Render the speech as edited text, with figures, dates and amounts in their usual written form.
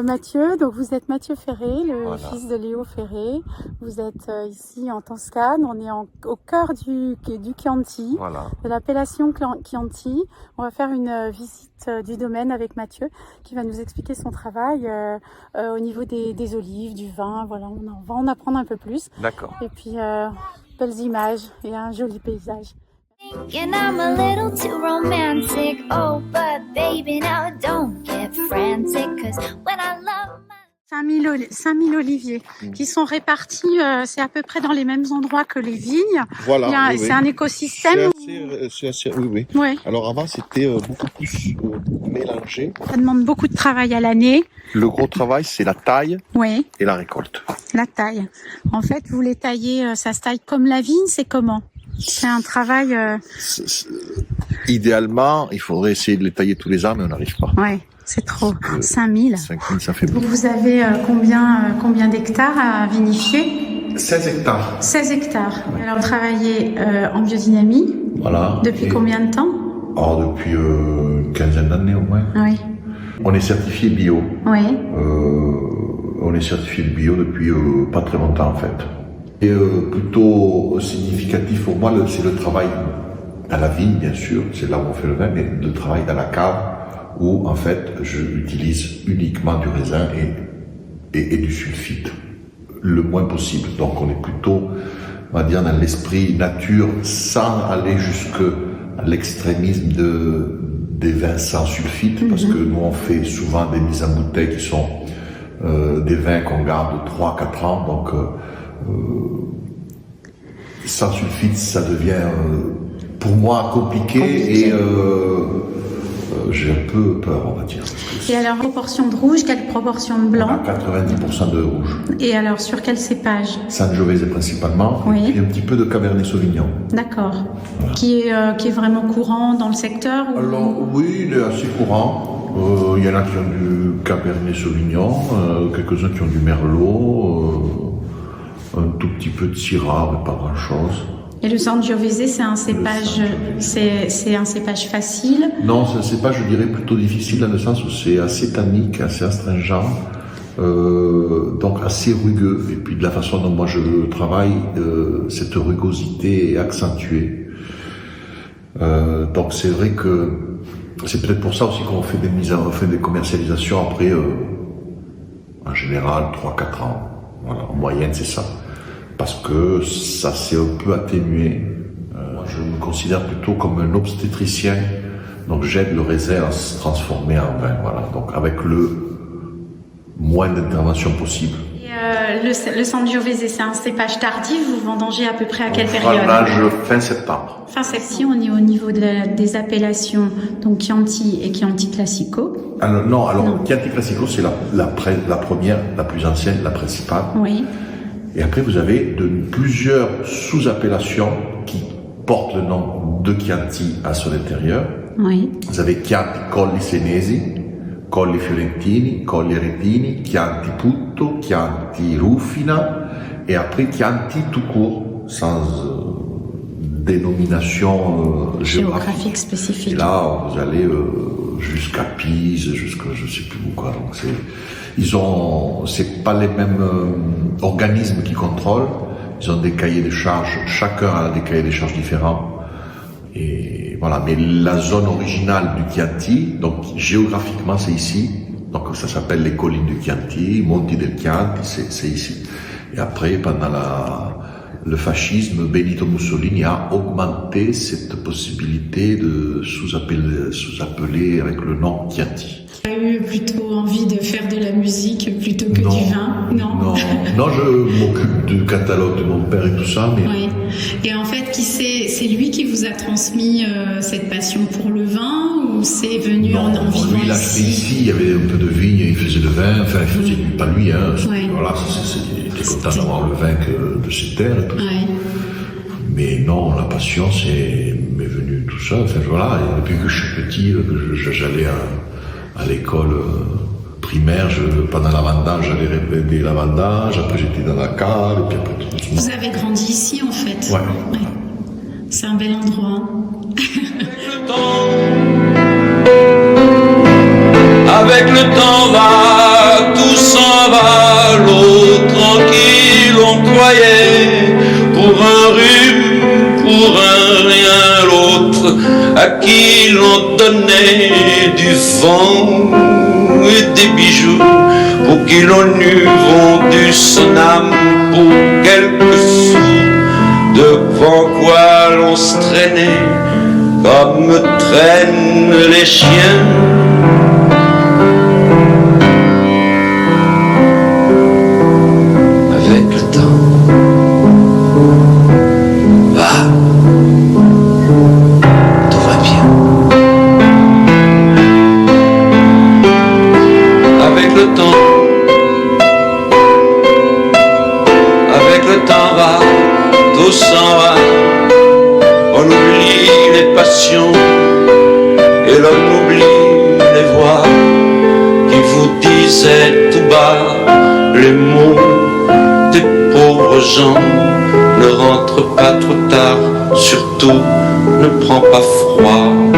Mathieu, donc vous êtes Mathieu Ferré, le fils de Léo Ferré. Vous êtes ici en Toscane, on est au cœur du Chianti, de l'appellation Chianti. On va faire une visite du domaine avec Mathieu qui va nous expliquer son travail au niveau des olives, du vin. Voilà, on va en apprendre un peu plus. D'accord. Et puis belles images et un joli paysage. Thinking I'm a little too romantic. Oh, but baby, now don't get frantic. Cause when I love my... 5000 oliviers qui sont répartis, c'est à peu près dans les mêmes endroits que les vignes. Voilà. C'est un écosystème. Oui. Ouais. Alors avant, c'était beaucoup plus mélangé. Ça demande beaucoup de travail à l'année. Le gros travail, c'est la taille et la récolte. La taille. En fait, vous les taillez, ça se taille comme la vigne, c'est comment ? C'est un travail... Idéalement, il faudrait essayer de les tailler tous les ans, mais on n'arrive pas. Ouais, c'est trop. 5000. 5000, ça fait beaucoup. Vous avez combien d'hectares à vinifier ? 16 hectares. 16 hectares. Ouais. Alors, vous travaillez en biodynamie. Voilà. Depuis combien de temps ? Depuis une quinzaine d'années au moins. Oui. On est certifié bio. Oui. On est certifié bio depuis pas très longtemps en fait. Et plutôt significatif pour moi, c'est le travail à la vigne, bien sûr, c'est là où on fait le vin, mais le travail dans la cave, où en fait je utilise uniquement du raisin et du sulfite, le moins possible. Donc on est plutôt, on va dire, dans l'esprit nature, sans aller jusqu'à l'extrémisme des vins sans sulfite, parce que nous on fait souvent des mises en bouteille qui sont des vins qu'on garde 3-4 ans, donc sans sulfite, ça devient pour moi compliqué. Et j'ai un peu peur, on va dire. Et alors, proportion de rouge, quelle proportion de blanc ? On a 90% de rouge. Et alors, sur quel cépage ? Sangiovese principalement, et puis un petit peu de Cabernet Sauvignon. D'accord. Voilà. Qui est vraiment courant dans le secteur ou... Alors oui, il est assez courant. Il y en a qui ont du Cabernet Sauvignon, quelques-uns qui ont du Merlot, un tout petit peu de Syrah, mais pas grand-chose. Et le Sangiovese, c'est un cépage, c'est un cépage facile? Non, c'est un cépage, je dirais, plutôt difficile dans le sens où c'est assez tannique, assez astringent, donc assez rugueux. Et puis de la façon dont moi je travaille, cette rugosité est accentuée. Donc c'est vrai que c'est peut-être pour ça aussi qu'on fait des commercialisations après, en général, 3-4 ans. Voilà, en moyenne, c'est ça. Parce que ça s'est un peu atténué. Moi, je me considère plutôt comme un obstétricien. Donc, j'aide le raisin à se transformer en vin. Voilà. Donc, avec le moins d'intervention possible. Et le Sangiovese, c'est un cépage tardif. Vous vendangez à peu près à quelle période ? Fin septembre. Fin septembre, on est au niveau des appellations, donc Chianti et Chianti Classico. Alors, non. Chianti Classico, c'est la première, la plus ancienne, la principale. Oui. Et après, vous avez plusieurs sous-appellations qui portent le nom de Chianti à son intérieur. Oui. Vous avez Chianti Colli Senesi, Colli Fiorentini, Colli Aretini, Chianti Putto, Chianti Ruffina, et après Chianti tout court, sans dénomination géographique spécifique. Et là, vous allez jusqu'à Pise, jusqu'à je sais plus où quoi. Donc c'est pas les mêmes organismes qui contrôlent. Ils ont des cahiers de charges. Chacun a des cahiers de charges différents. Et voilà. Mais la zone originale du Chianti, donc géographiquement, c'est ici. Donc ça s'appelle les collines du Chianti, Monti del Chianti, c'est ici. Et après, pendant le fascisme, Benito Mussolini a augmenté cette possibilité de sous-appeler avec le nom Chianti. Tu as eu plutôt envie de faire de la musique plutôt que du vin? Non, je m'occupe du catalogue de mon père et tout ça. Mais... Oui. Et en fait, c'est lui qui vous a transmis cette passion pour le vin ou c'est venu en vivant lui, il a fait ici, il y avait un peu de vigne, il faisait le vin, enfin, il faisait pas lui, hein. Oui. Voilà, il était content d'avoir le vin de ses terres et tout ça. Oui. Mais non, la passion, m'est venue tout ça. Enfin, voilà, et depuis que je suis petit, j'allais à l'école primaire, pendant la vendange, j'allais répéter la vendange, après j'étais dans la cave, et puis après tout doucement. Vous avez grandi ici, en fait? Ouais. C'est un bel endroit. Avec le temps va à qui l'on donnait du vent et des bijoux, pour qui l'on eût vendu son âme pour quelques sous, devant quoi l'on se traînait comme traînent les chiens. Avec le temps, tout va bien. Avec le temps, va, tout s'en va. On oublie les passions et l'on oublie les voix qui vous disaient tout bas les mots des pauvres gens. Ne rentre pas trop tard, surtout ne prends pas froid.